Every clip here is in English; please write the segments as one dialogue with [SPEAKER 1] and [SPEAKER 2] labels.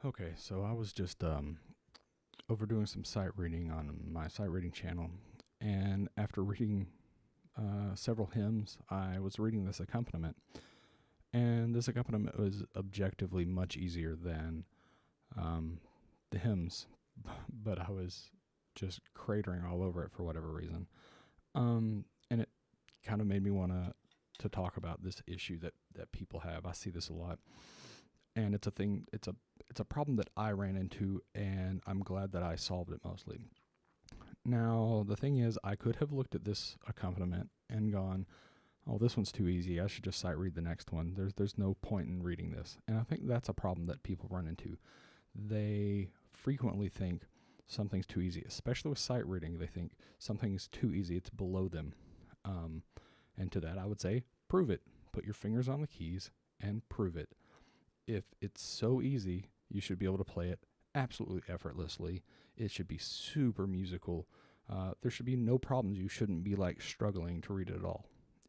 [SPEAKER 1] Okay, so I was just overdoing some sight reading on my sight reading channel, and after reading several hymns, I was reading this accompaniment, and this accompaniment was objectively much easier than um, the hymns, but I was just cratering all over it for whatever reason, and it kind of made me want to talk about this issue that people have. I see this a lot, and it's a thing. It's a problem that I ran into, and I'm glad that I solved it mostly. Now, the thing is, I could have looked at this accompaniment and gone, "Oh, this one's too easy. I should just sight read the next one. There's no point in reading this." And I think that's a problem that people run into. They frequently think something's too easy, especially with sight reading. They think something's too easy. It's below them. Um, and to that, I would say, prove it. Put your fingers on the keys and prove it. If it's so easy, you should be able to play it absolutely effortlessly. It should be super musical. There should be no problems. You shouldn't be like struggling to read it at all.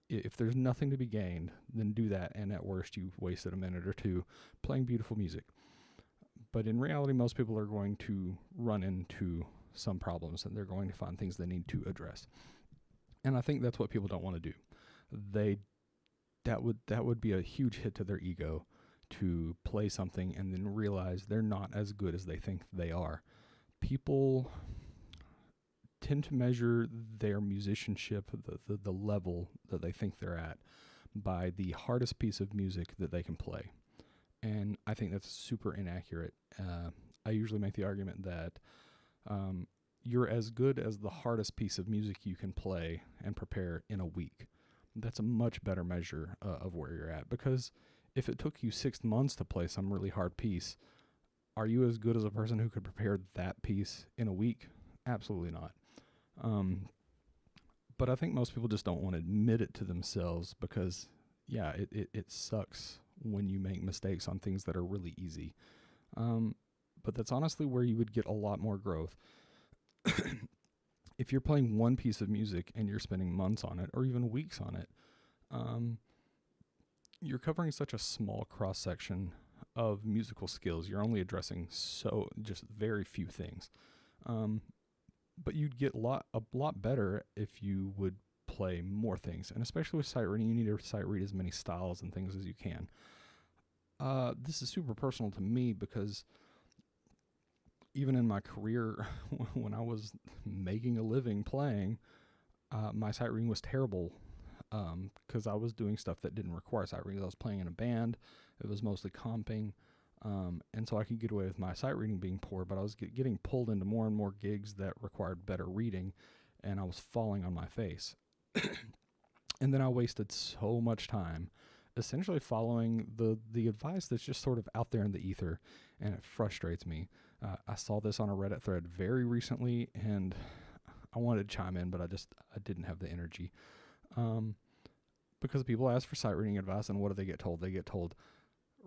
[SPEAKER 1] If there's nothing to be gained, then do that. And at worst, you've wasted a minute or two playing beautiful music. But in reality, most people are going to run into some problems and they're going to find things they need to address. And I think that's what people don't want to do. They that would be a huge hit to their ego to play something and then realize they're not as good as they think they are. People tend to measure their musicianship, the level that they think they're at, by the hardest piece of music that they can play. And I think that's super inaccurate. I usually make the argument that you're as good as the hardest piece of music you can play and prepare in a week. That's a much better measure of where you're at, because if it took you 6 months to play some really hard piece, are you as good as a person who could prepare that piece in a week? Absolutely not. Um, but I think most people just don't want to admit it to themselves because, yeah, it sucks when you make mistakes on things that are really easy. But that's honestly where you would get a lot more growth. If you're playing one piece of music and you're spending months on it or even weeks on it, um, you're covering such a small cross section of musical skills. You're only addressing just very few things. Um, but you'd get a lot better if you would play more things. And especially with sight reading, you need to sight read as many styles and things as you can. This is super personal to me because even in my career, when I was making a living playing, my sight reading was terrible because I was doing stuff that didn't require sight reading. I was playing in a band. It was mostly comping. And so I could get away with my sight reading being poor, but I was getting pulled into more and more gigs that required better reading, and I was falling on my face. And then I wasted so much time essentially following the advice that's just sort of out there in the ether, and it frustrates me. I saw this on a Reddit thread very recently, and I wanted to chime in, but I didn't have the energy. Because people ask for sight reading advice, and what do they get told? They get told,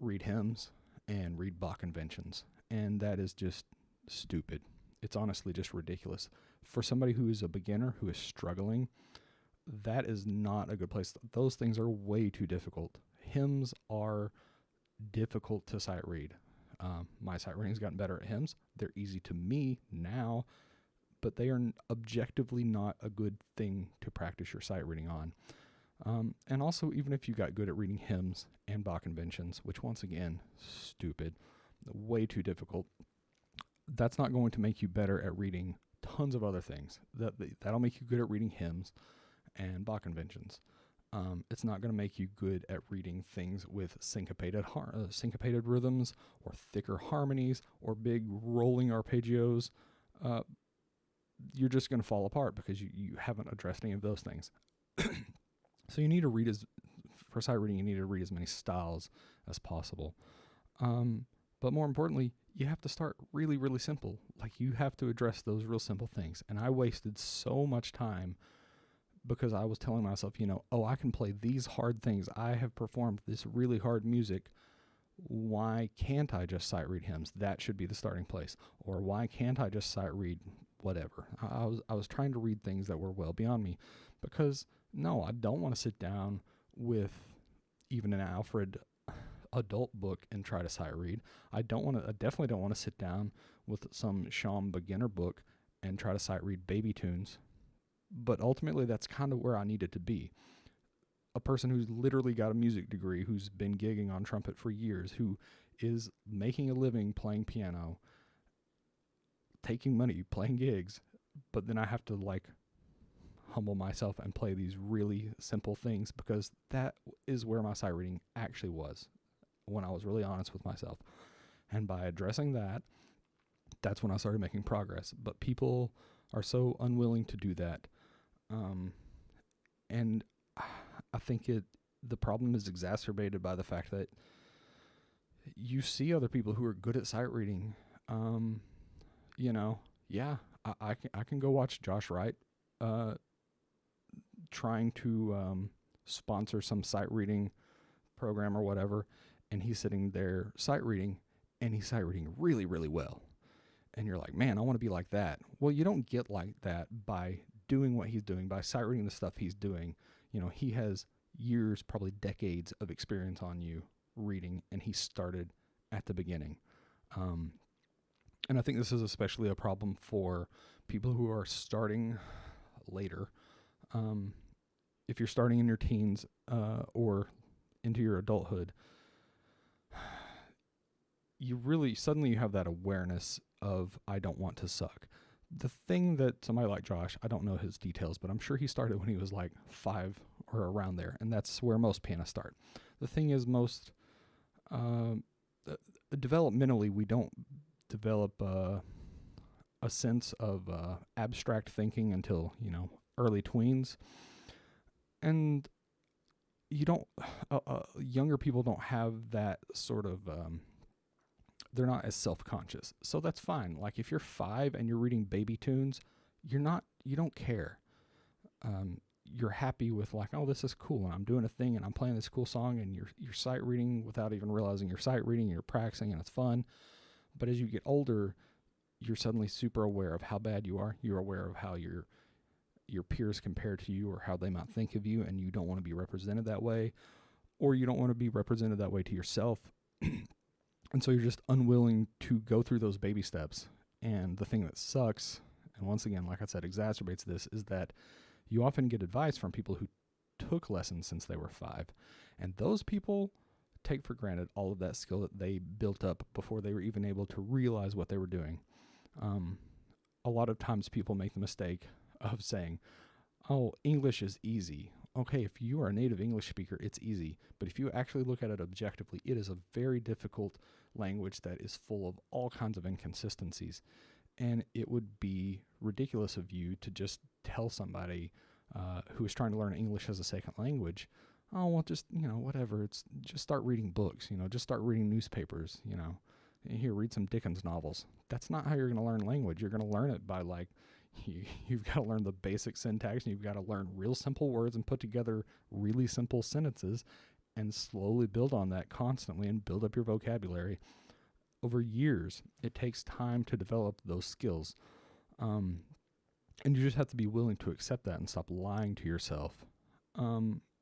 [SPEAKER 1] read hymns and read Bach conventions. And that is just stupid. It's honestly just ridiculous. For somebody who is a beginner, who is struggling, that is not a good place. Those things are way too difficult. Hymns are difficult to sight read. My sight reading's gotten better at hymns. They're easy to me now, but they are objectively not a good thing to practice your sight reading on. And also, even if you got good at reading hymns and Bach conventions, which once again, stupid, way too difficult, that's not going to make you better at reading tons of other things. That'll make you good at reading hymns and Bach conventions. It's not going to make you good at reading things with syncopated rhythms or thicker harmonies or big rolling arpeggios. You're just going to fall apart because you haven't addressed any of those things. So you need to for sight reading, you need to read as many styles as possible. But more importantly, you have to start really, really simple. Like, you have to address those real simple things. And I wasted so much time because I was telling myself, I can play these hard things. I have performed this really hard music. Why can't I just sight read hymns? That should be the starting place. Or why can't I just sight read whatever? I was trying to read things that were well beyond me, because no, I don't want to sit down with even an Alfred adult book and try to sight read. I definitely don't want to sit down with some Sham beginner book and try to sight read baby tunes. But ultimately, that's kind of where I needed to be. A person who's literally got a music degree, who's been gigging on trumpet for years, who is making a living playing piano, taking money, playing gigs, but then I have to like humble myself and play these really simple things, because that is where my sight reading actually was when I was really honest with myself. And by addressing that, that's when I started making progress. But people are so unwilling to do that. And I think the problem is exacerbated by the fact that you see other people who are good at sight reading. I can go watch Josh Wright trying to sponsor some sight reading program or whatever, and he's sitting there sight reading, and he's sight reading really, really well. And you're like, man, I want to be like that. Well, you don't get like that by doing what he's doing, by sight reading the stuff he's doing. He has years, probably decades of experience on you reading, and he started at the beginning. And I think this is especially a problem for people who are starting later. If you're starting in your teens or into your adulthood, suddenly you have that awareness of, I don't want to suck. The thing that somebody like Josh, I don't know his details, but I'm sure he started when he was like 5 or around there, and that's where most pianists start. The thing is, developmentally, we don't develop a sense of abstract thinking until, early tweens. And younger people don't have that sort of, they're not as self-conscious. So that's fine. Like if you're 5 and you're reading baby tunes, you don't care. You're happy with like, oh, this is cool, and I'm doing a thing, and I'm playing this cool song, and you're sight reading without even realizing you're sight reading, you're practicing, and it's fun. But as you get older, you're suddenly super aware of how bad you are. You're aware of how your peers compare to you, or how they might think of you, and you don't want to be represented that way, or you don't want to be represented that way to yourself. And so you're just unwilling to go through those baby steps. And the thing that sucks, and once again, like I said, exacerbates this, is that you often get advice from people who took lessons since they were 5. And those people take for granted all of that skill that they built up before they were even able to realize what they were doing. A lot of times people make the mistake of saying, oh, English is easy. Okay, if you are a native English speaker, it's easy. But if you actually look at it objectively, it is a very difficult language that is full of all kinds of inconsistencies. And it would be ridiculous of you to just tell somebody who is trying to learn English as a second language, oh, well, just, whatever. Just start reading books, just start reading newspapers, Here, read some Dickens novels. That's not how you're going to learn language. You're going to learn it by you've got to learn the basic syntax, and you've got to learn real simple words and put together really simple sentences and slowly build on that constantly and build up your vocabulary. Over years, it takes time to develop those skills. And you just have to be willing to accept that and stop lying to yourself.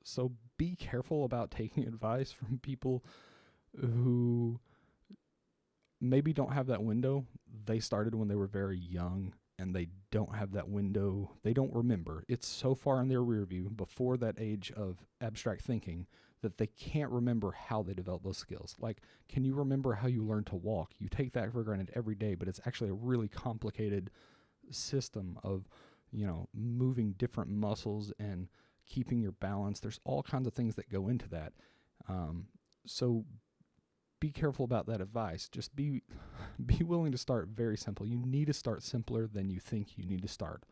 [SPEAKER 1] So be careful about taking advice from people who maybe don't have that window. They started when they were very young, and they don't have that window. They don't remember. It's so far in their rear view before that age of abstract thinking that they can't remember how they develop those skills. Like, can you remember how you learn to walk? You take that for granted every day, but it's actually a really complicated system of, moving different muscles and keeping your balance. There's all kinds of things that go into that. So be careful about that advice. Just be willing to start very simple. You need to start simpler than you think you need to start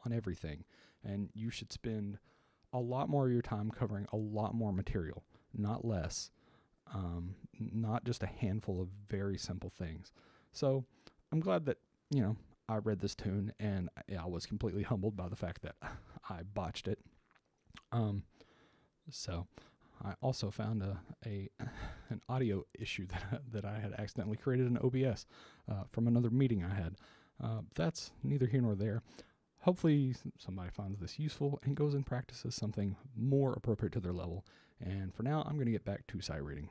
[SPEAKER 1] on everything. And you should spend a lot more of your time covering a lot more material, not less, not just a handful of very simple things. So I'm glad that, I read this tune, and I was completely humbled by the fact that I botched it. So I also found an audio issue that I had accidentally created in OBS from another meeting I had. That's neither here nor there. Hopefully somebody finds this useful and goes and practices something more appropriate to their level. And for now, I'm going to get back to sight reading.